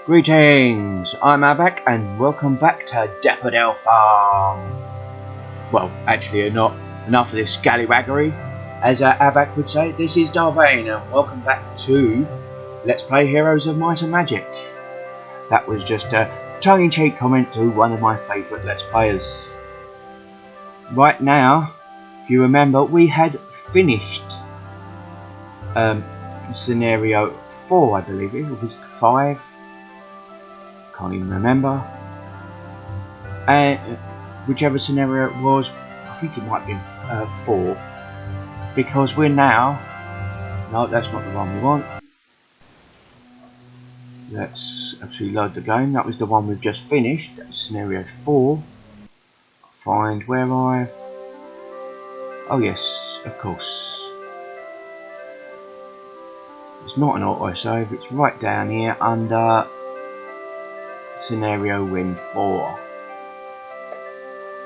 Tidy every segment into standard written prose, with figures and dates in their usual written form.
Greetings, I'm Abak and welcome back to Daffodil Farm. Well, actually not enough of this scallywaggery. As Abak would say, this is Darvain and welcome back to Let's Play Heroes of Might and Magic. That was just a tongue-in-cheek comment to one of my favourite Let's Players. Right now, if you remember, we had finished scenario 4, I believe it was 5. Can't even remember. And whichever scenario it was, I think it might have been 4, because we're now. No, that's not the one we want. Let's actually load the game. That was the one we've just finished. That's scenario 4. Find where I. Oh yes, of course. It's not an autosave. It's right down here under scenario win 4.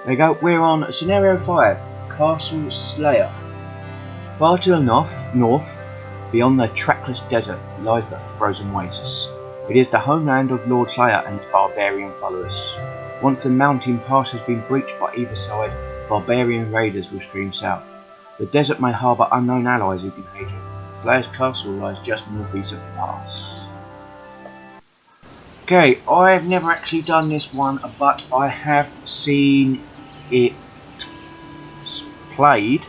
There you go. We're on scenario 5, Castle Slayer. Far to the north, beyond the trackless desert, lies the frozen wastes. It is the homeland of Lord Slayer and his barbarian followers. Once the mountain pass has been breached by either side, barbarian raiders will stream south. The desert may harbour unknown allies who can hate it. Slayer's castle lies just northeast of the pass. Okay, I've never actually done this one, but I have seen it played.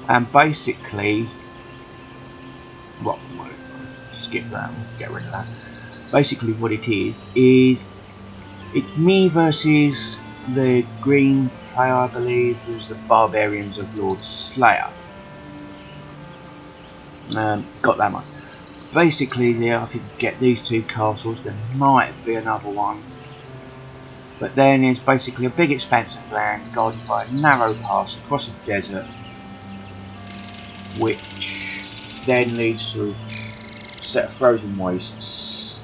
And basically, well, skip that, get rid of that. Basically what it is it's me versus the green player, I believe, who's the barbarians of Lord Slayer. Got that one. Basically, there, I think you get these 2 castles, there might be another one. But then it's basically a big expanse of land guarded by a narrow pass across a desert, which then leads to a set of frozen wastes,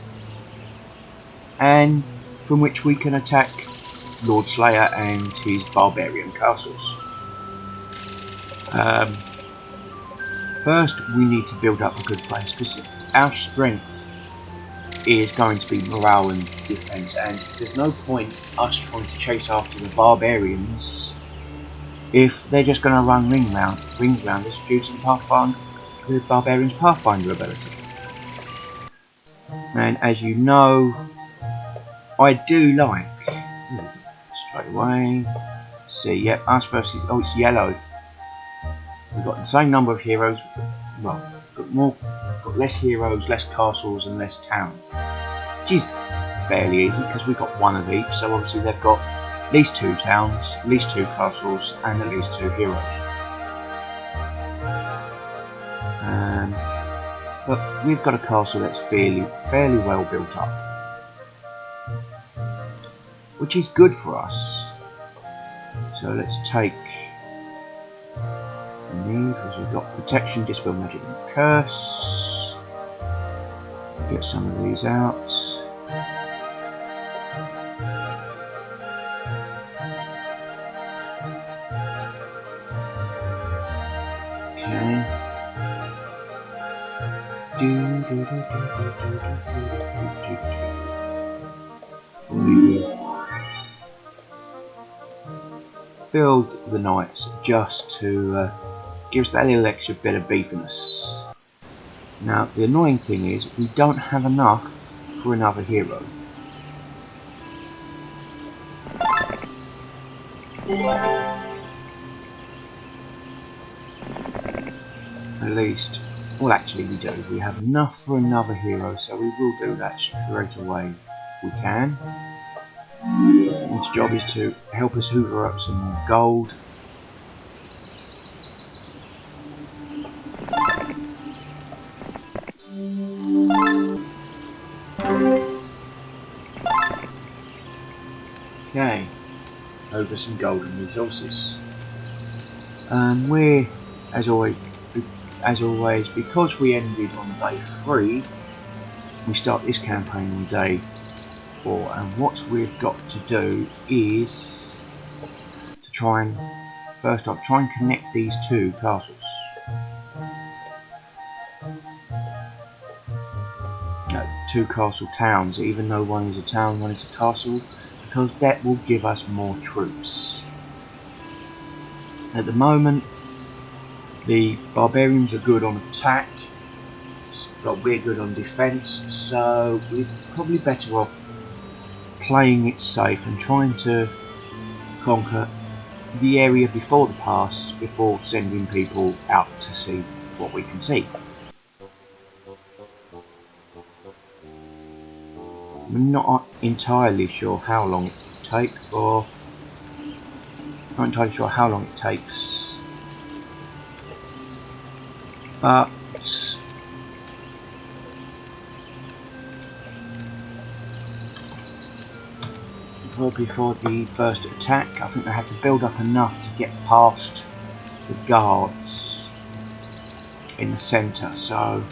and from which we can attack Lord Slayer and his barbarian castles. First we need to build up a good base, because our strength is going to be morale and defense, and there's no point us trying to chase after the barbarians if they're just going to run rings round us due to the barbarians' Pathfinder ability. And as you know, I do like straight away. See, yep, us versus. Oh, it's yellow. We've got the same number of heroes. Well, got less heroes, less castles, and less town. Which is fairly easy because we've got one of each. So obviously they've got at least 2 towns, at least 2 castles, and at least 2 heroes. But we've got a castle that's fairly well built up, which is good for us. So let's take these, because we've got protection, dispel magic, and curse. Get some of these out. Okay. Build the knights just to give us that little extra bit of beefiness. Now the annoying thing is we don't have enough for another hero. At least, well actually we do. We have enough for another hero, so we will do that straight away if we can. Its job is to help us hoover up some more gold. Okay, over some golden resources. We're, as always, because we ended on day 3, we start this campaign on day 4, and what we've got to do is to try and, first off, try and connect these 2 castles. No, two castle towns, even though one is a town, one is a castle, because that will give us more troops. At the moment, the barbarians are good on attack, but we're good on defence, so we're probably better off playing it safe and trying to conquer the area before the pass before sending people out to see what we can see. I'm not entirely sure how long it will take, or not entirely sure how long it takes, but before the first attack, I think they have to build up enough to get past the guards in the centre, so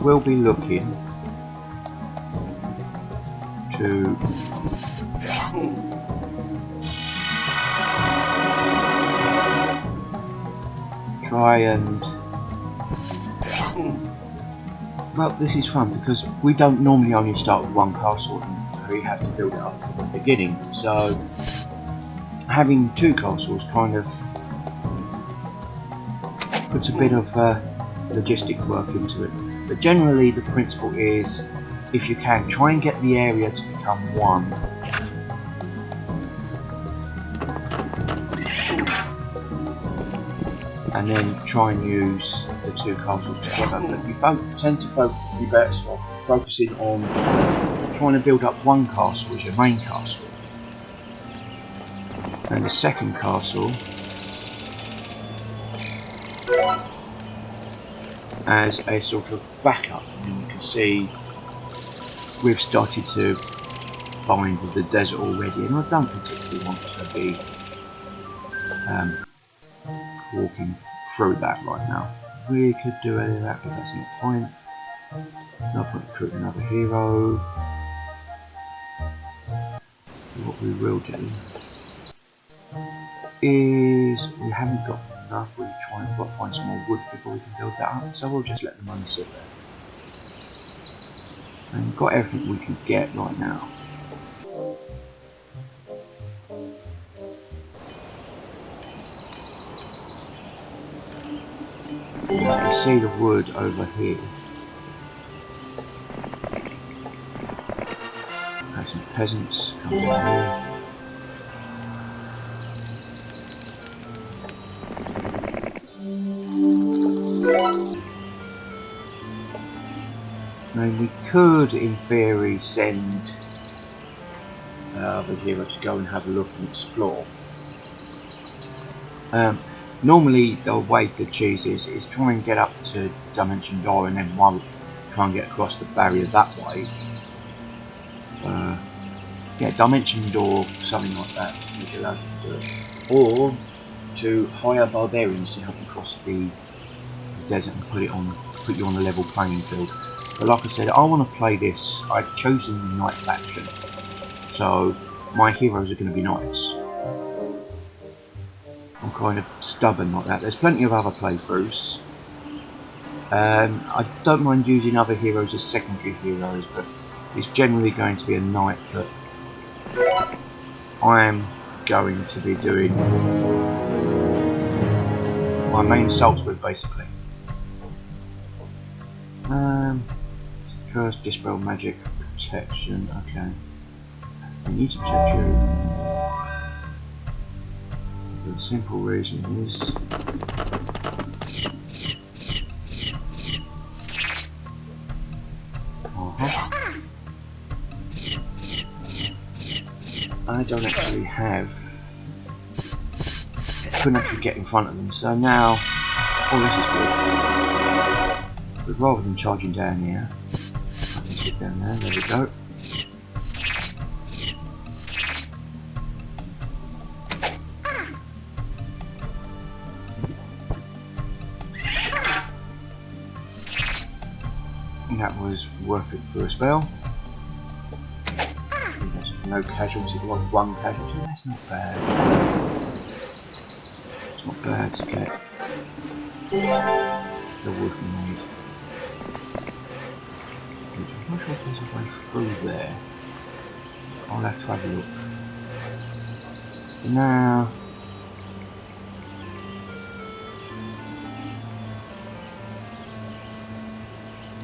we will be looking to try and, well, this is fun because we don't normally only start with one castle and we have to build it up from the beginning, so having two castles kind of puts a bit of logistic work into it. But generally the principle is, if you can, try and get the area to become one. And then try and use the two castles together. But you both tend to be better off focusing on trying to build up one castle as your main castle. And the second castle as a sort of backup. And you can see we've started to find the desert already, and I don't particularly want to be walking through that right now. We could do any of that, but that's not the point. No point recruiting another hero. What we will do is, we haven't got enough, we'll try and find some more wood before we can build that up, so we'll just let the money sit there. And we've got everything we can get right now. You can see the wood over here. Have some peasants come here. Now we could, in theory, send the hero to go and have a look and explore. Normally the way to choose is try and get up to Dimension Door and then try and get across the barrier that way. Yeah, Dimension Door, something like that, if you're allowed to do it. Or to hire barbarians to help you cross the desert and put you on a level playing field. But like I said, I want to play this. I've chosen the knight faction, so my heroes are going to be knights. I'm kind of stubborn like that. There's plenty of other playthroughs. I don't mind using other heroes as secondary heroes, but it's generally going to be a knight that I am going to be doing my main assaults with, basically. First, dispel magic protection. Okay, I need to protect you. The simple reason is I don't actually have. I couldn't actually get in front of them, so now. Oh, this is good. But rather than charging down here, I can sit down there. There we go. And that was worth it for a spell. No casualties, it was one casualty. That's not bad. It's not bad to get the wood made. I'm not sure if there's a way through there. I'll have to have a look. So now,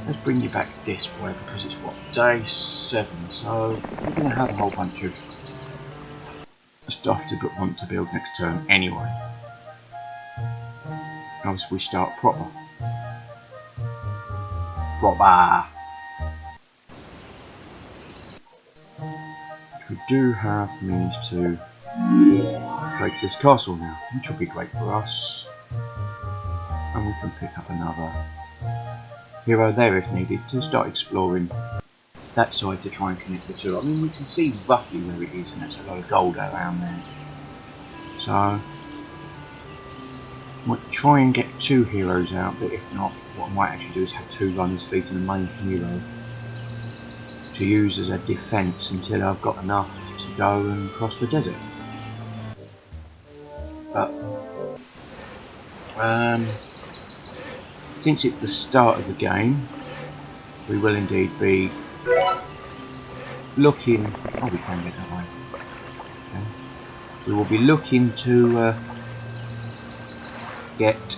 let's bring you back this way because it's what, day 7, so we're going to have a whole bunch of stuff to want to build next turn anyway. Obviously we start proper. We do have means to break this castle now, which will be great for us. And we can pick up another hero there if needed to start exploring that side to try and connect the two. I mean, we can see roughly where it is, and there's a lot of gold around there. So, I might try and get 2 heroes out, but if not, what I might actually do is have 2 runners feeding the main hero to use as a defence until I've got enough to go and cross the desert. But, since it's the start of the game, we will indeed be looking. Oh, we can get that way. Okay. We will be looking to get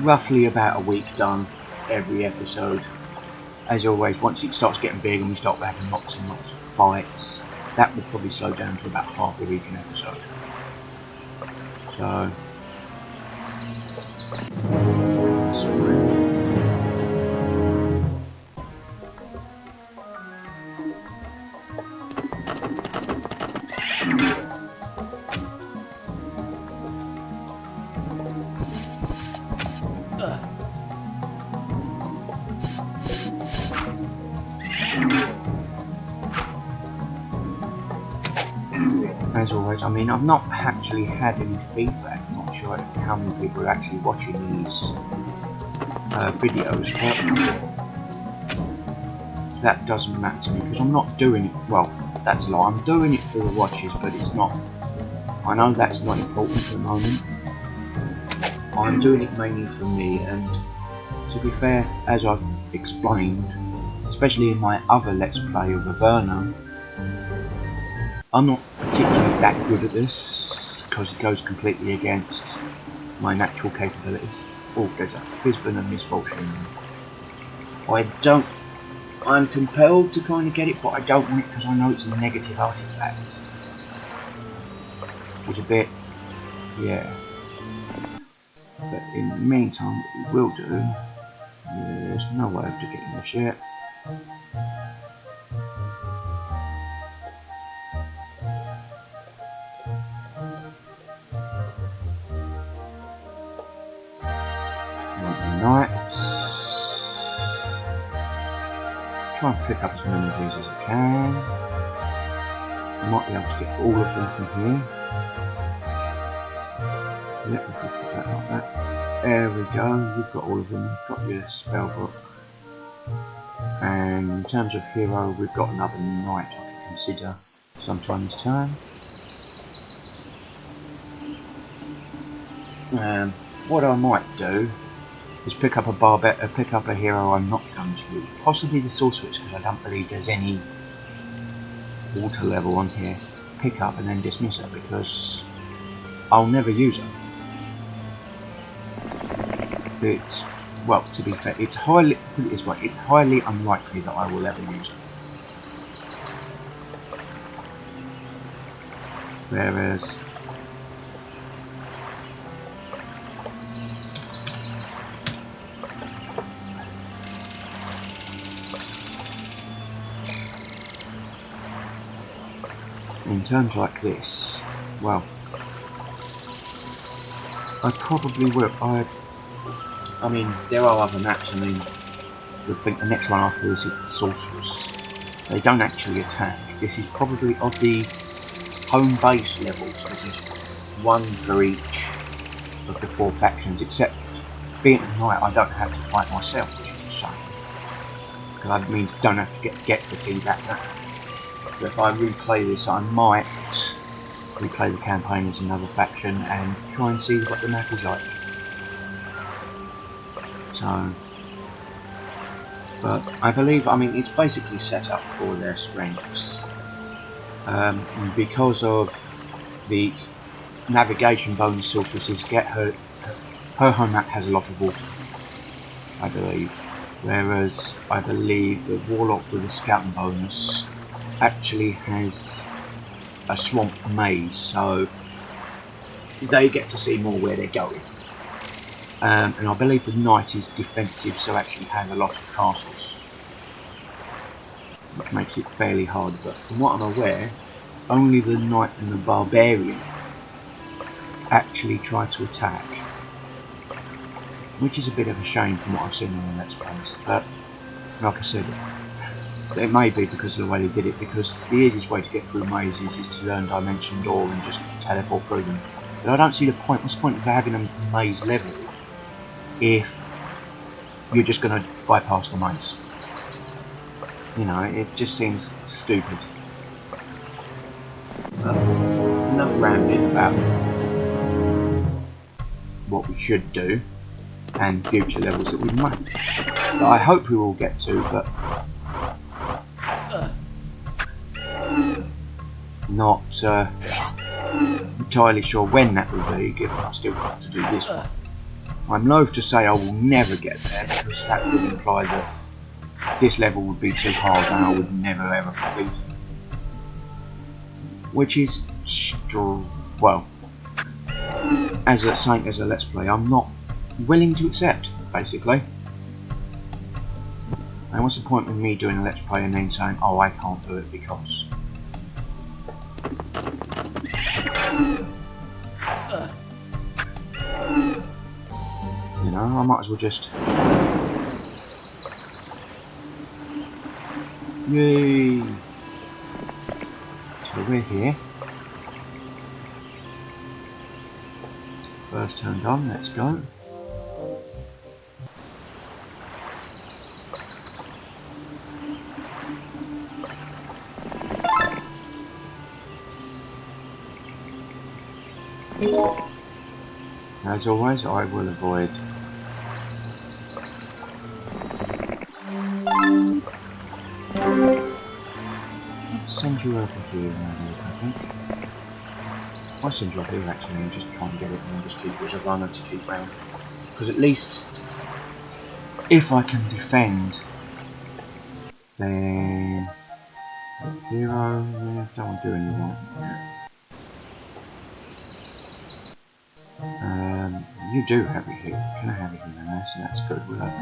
roughly about a week done every episode. As always, once it starts getting big and we start having lots and lots of fights, that will probably slow down to about half a week an episode. So, as always, I mean, I've not actually had any feedback. I'm not sure how many people are actually watching these videos, but that doesn't matter to me because I'm not doing it. Well, that's a lie. I'm doing it for the watches, but it's not. I know that's not important at the moment. I'm doing it mainly for me, and to be fair, as I've explained, especially in my other Let's Play of Averna, I'm not particularly that good at this because it goes completely against my natural capabilities. Oh, there's a Fizban and Misfortune. I'm compelled to kind of get it, but I don't want it because I know it's a negative artifact. Which is a bit, yeah. But in the meantime, what we will do, there's no way of getting this yet. Knights. Try and pick up as many of these as I can. I might be able to get all of them from here. Yep, we can put that like that. There we go, you've got all of them. You've got your spell book. And in terms of hero, we've got another knight I can consider sometime this turn. What I might do is pick up a hero I'm not going to use. Possibly the sorceress, because I don't believe there's any water level on here. Pick up and then dismiss her because I'll never use her. It's, well, to be fair, it's highly, put it this way, it's highly unlikely that I will ever use her. Whereas in terms like this, well, I probably will. I mean, there are other maps. I mean, you'll think the next one after this is the Sorceress. They don't actually attack. This is probably of the home base levels. This is one for each of the 4 factions, except being at night, I don't have to fight myself, which is a shame. Because that means I don't have to get to see that map. So if I replay this, I might replay the campaign as another faction and try and see what the map is like. So, but I believe, I mean, it's basically set up for their strengths. Because of the navigation bonus sorceresses get her home map has a lot of water, I believe. Whereas I believe the Warlock with a scouting bonus actually has a swamp maze, so they get to see more where they're going. And I believe the Knight is defensive, so actually has a lot of castles, which makes it fairly hard. But from what I'm aware, only the Knight and the Barbarian actually try to attack, which is a bit of a shame from what I've seen in the Let's Plays. But like I said, it may be because of the way they did it, because the easiest way to get through mazes is to learn Dimension Door and just teleport through them. But I don't see the point. What's the point of having a maze level if you're just going to bypass the maze? You know, it just seems stupid. Enough rambling about what we should do and future levels that we might, that I hope we will get to, but not entirely sure when that will be, given I've still got to do this one. I'm loath to say I will never get there, because that would imply that this level would be too hard and I would never ever complete it. Which is, well, as a Let's Play, I'm not willing to accept, basically. And what's the point of me doing a Let's Play and then saying, oh, I can't do it because... You know, I might as well just... Yay! So we're here. First turned on, let's go. As always, I will avoid send you over here, I think. I'll send you over here actually and just try and get it and just keep it as a runner to keep round. Because at least if I can defend, then hero, yeah, don't want to do any more. You do have it here. Can I have it here now? So that's good. We'll have that.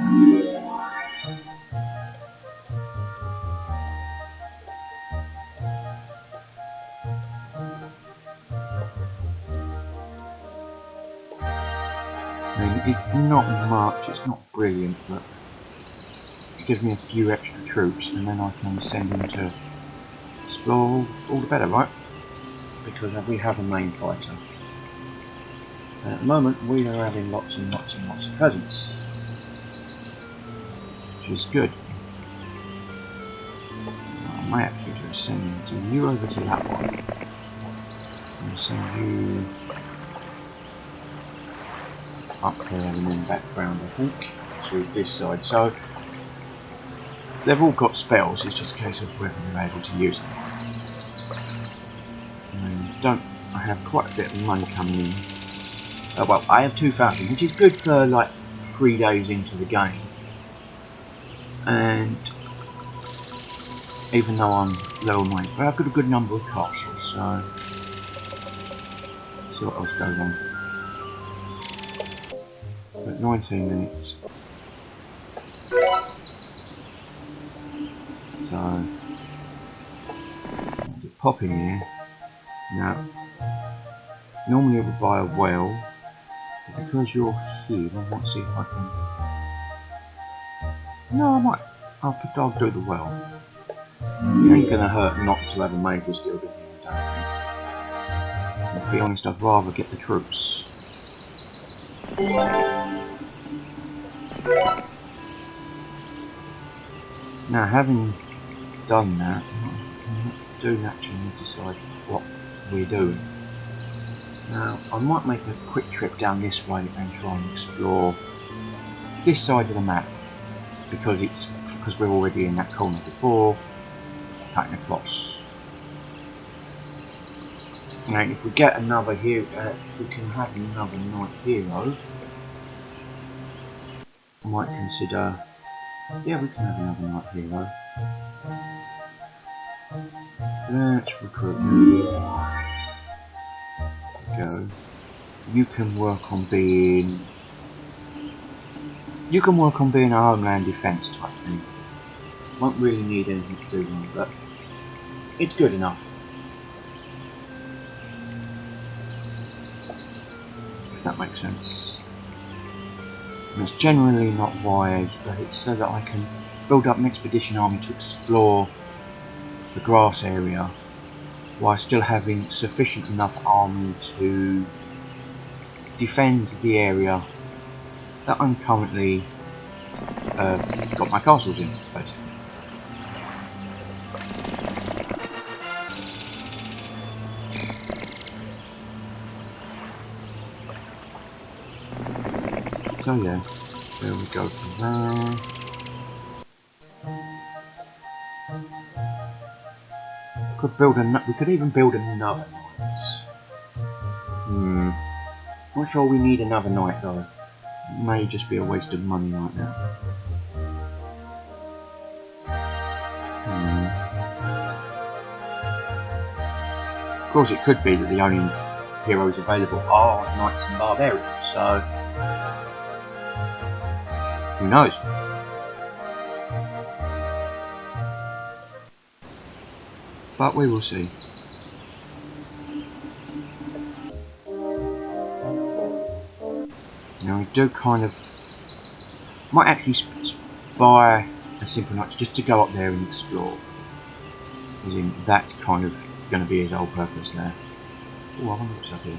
I mean, it's not much, it's not brilliant, but it gives me a few extra troops and then I can send them to explore all the better, right? Because we have a main fighter. And at the moment we are having lots and lots and lots of presents, which is good. What I might actually do is send you over to that one and send you up there and then background, I think, to this side. So they've all got spells, it's just a case of whether they're able to use them. I have quite a bit of money coming in. Well, I have 2,000, which is good for like 3 days into the game. And even though I'm low on money, but I've got a good number of castles, so see what else goes on. But 19 minutes. So just pop in here. Now, normally it would buy a well, Because you're here, I might see if I can... No, I might. I'll do the well. It ain't gonna hurt not to have a Mage's Guild in here, I don't think. To be honest, I'd rather get the troops. Now, having done that, I do naturally decide what we're doing. Now, I might make a quick trip down this way and try and explore this side of the map, because we're already in that corner before cutting across. Now, if we get another hero, we can have another knight hero. I might consider. Yeah, we can have another knight hero. Let's recruit you. Go. You can work on being. You can work on being a homeland defense type thing. Won't really need anything to do with it, but it's good enough. If that makes sense. And it's generally not wise, but it's so that I can build up an expedition army to explore the grass area while still having sufficient enough army to defend the area that I'm currently got my castles in, basically. So yeah, there we go from there. We could even build another knight. Not sure we need another knight though. It may just be a waste of money right now. Of course, it could be that the only heroes available are knights and barbarians, so who knows? But we will see. Now we do kind of might actually buy a simple knight just to go up there and explore. As in, that's kind of going to be his whole purpose there. Oh, I wonder what's up here.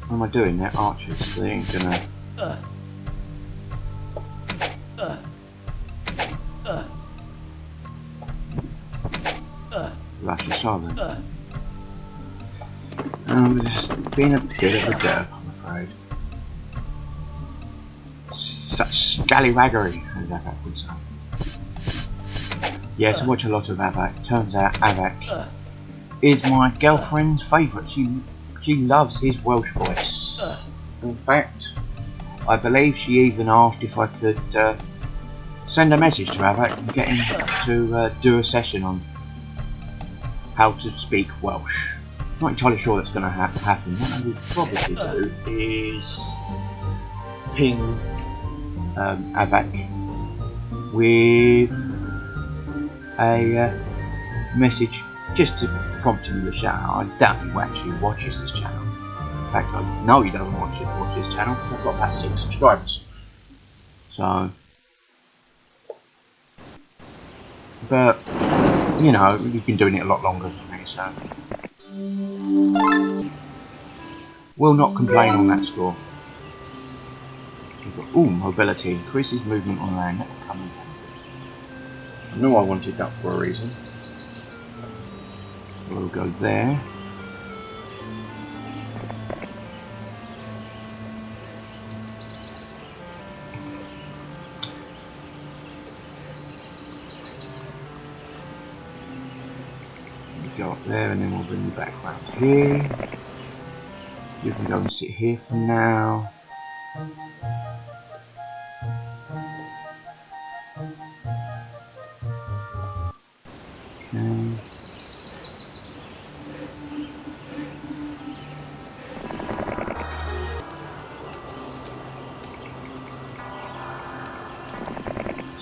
What am I doing? They're archers, so they ain't gonna... Rush asylum. Just being a bit of a derp, I'm afraid. Such scallywaggery, as Avak would say. Yes, I watch a lot of Avak. Turns out Avak is my girlfriend's favourite. She loves his Welsh voice. In fact, I believe she even asked if I could send a message to Avak and get him to do a session on how to speak Welsh. Not entirely sure that's going to happen. What I would probably do is ping Avak with a message just to prompt him in the channel. I doubt he actually watches this channel. In fact, I know he doesn't watch this channel because I've got about 6 subscribers. So, but you know, you've been doing it a lot longer than me, so will not complain on that score. Ooh, mobility increases movement on land. That will come in handy. I knew I wanted that for a reason. We'll go there. Go up there and then we'll bring you back round here. You can go and sit here for now. Okay.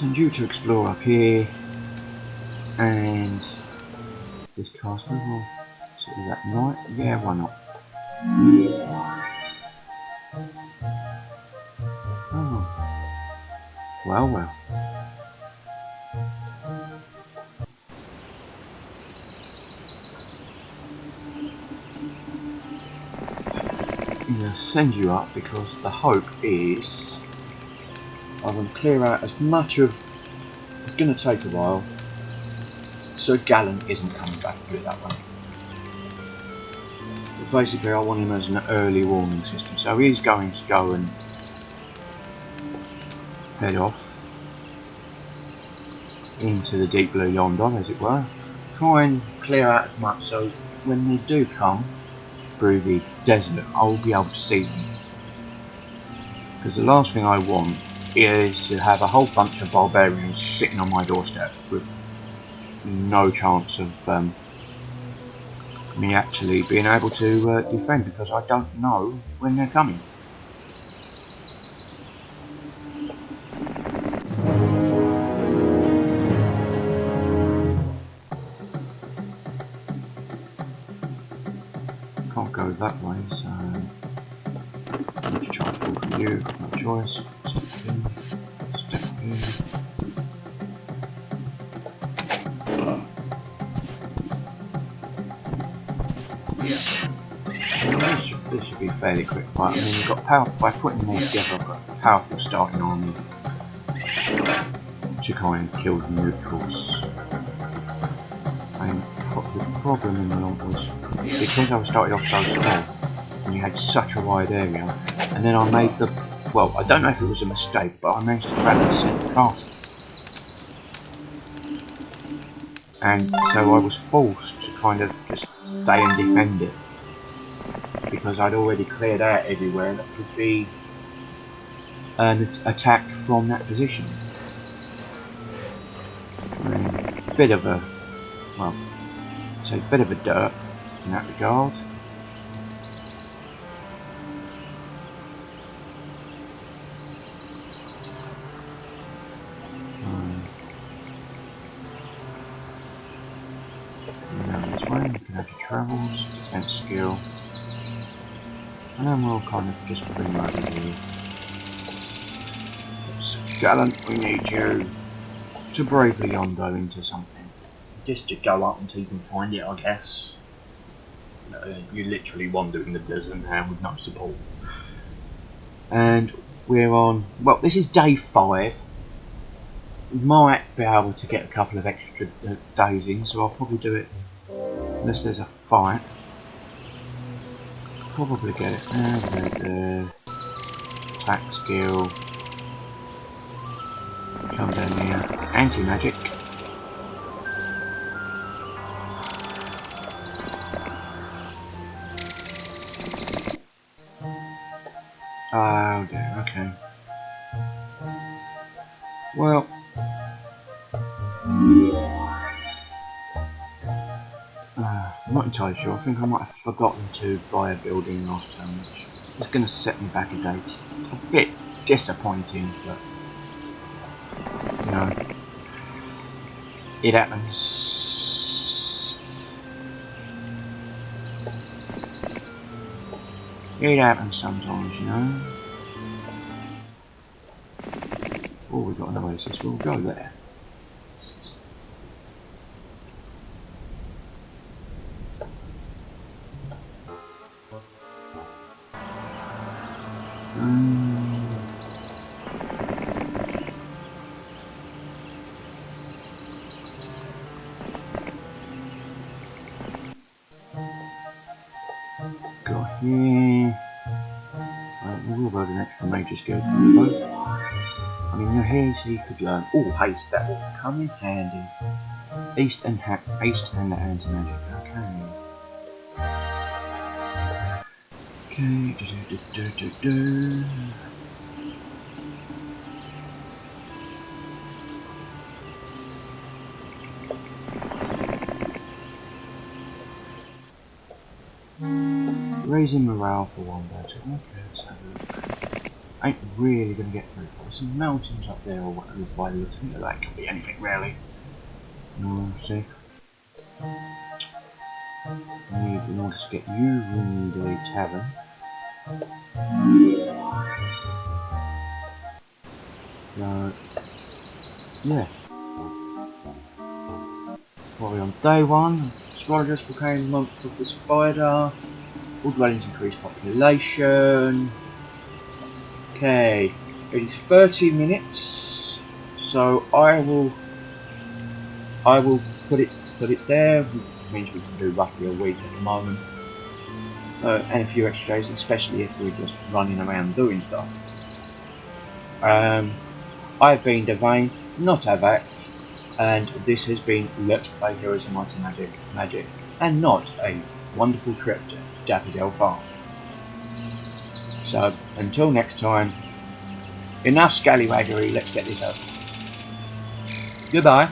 send you to explore up here, and this castle. Well, so is that night? Yeah, why not? Oh, well, well. I'm going to send you up because the hope is I want to clear out as much of. It's going to take a while, so Gallant isn't coming back. Put it that way. But basically, I want him as an early warning system. So he's going to go and head off into the deep blue yonder, as it were. Try and clear out as much so when they do come through the desert, I'll be able to see them. Because the last thing I want is to have a whole bunch of barbarians sitting on my doorstep with no chance of me actually being able to defend, because I don't know when they're coming. Can't go that way, so I need to try to pull for you. No choice. Step in. Step in. This should be fairly quick fight. I mean, you've got power by putting them all together. I've got a powerful starting army to kind of kill the neutrals. And the problem in the long was because I started off so small and you had such a wide area, and then I made the I don't know if it was a mistake, but I managed to grab the centre castle, and so I was forced to kind of just stay and defend it because I'd already cleared out everywhere that could be attacked from that position. I mean, bit of a bit of a dirt in that regard. This way, you can have your travels, defense skill, and then we'll kind of just bring over here. Gallant, we need you to bravely yondo into something. Just to go up until you can find it, I guess. You're literally wandering the desert now with no support. And we're on, well, this is day 5. We might be able to get a couple of extra days in, so I'll probably do it unless there's a fight. Probably get it. There. Attack skill. Come down here. Anti-magic. Oh dear, okay. Well, I'm not entirely sure. I think I might have forgotten to buy a building last time, which is going to set me back a day. It's a bit disappointing, but you know, it happens. It happens sometimes, you know. Oh, we've got an oasis. We'll go there. Go here. We'll go the next major skill. I mean, you're here so you could learn. Oh, haste, that will come in handy. Haste and the anti-magic. Okay. Raising morale for one battle. Okay, let's have a look. Ain't really gonna get very far. There's some mountains up there or whatever by the looks of it. That could be anything really. See. In order to get you, we need a tavern. So, yeah. What are we on? Day 1. Astrologist volcano month of the spider. All dwellings increase population. Okay. It is 30 minutes. So I will put it there, which means we can do roughly a week at the moment. And a few extra days, especially if we're just running around doing stuff. I've been Devane, not Avak, and this has been Let's Play Heroes of Might and Magic, and not a wonderful trip to Daffodil Farm. So, until next time, enough scallywaggery, let's get this over. Goodbye.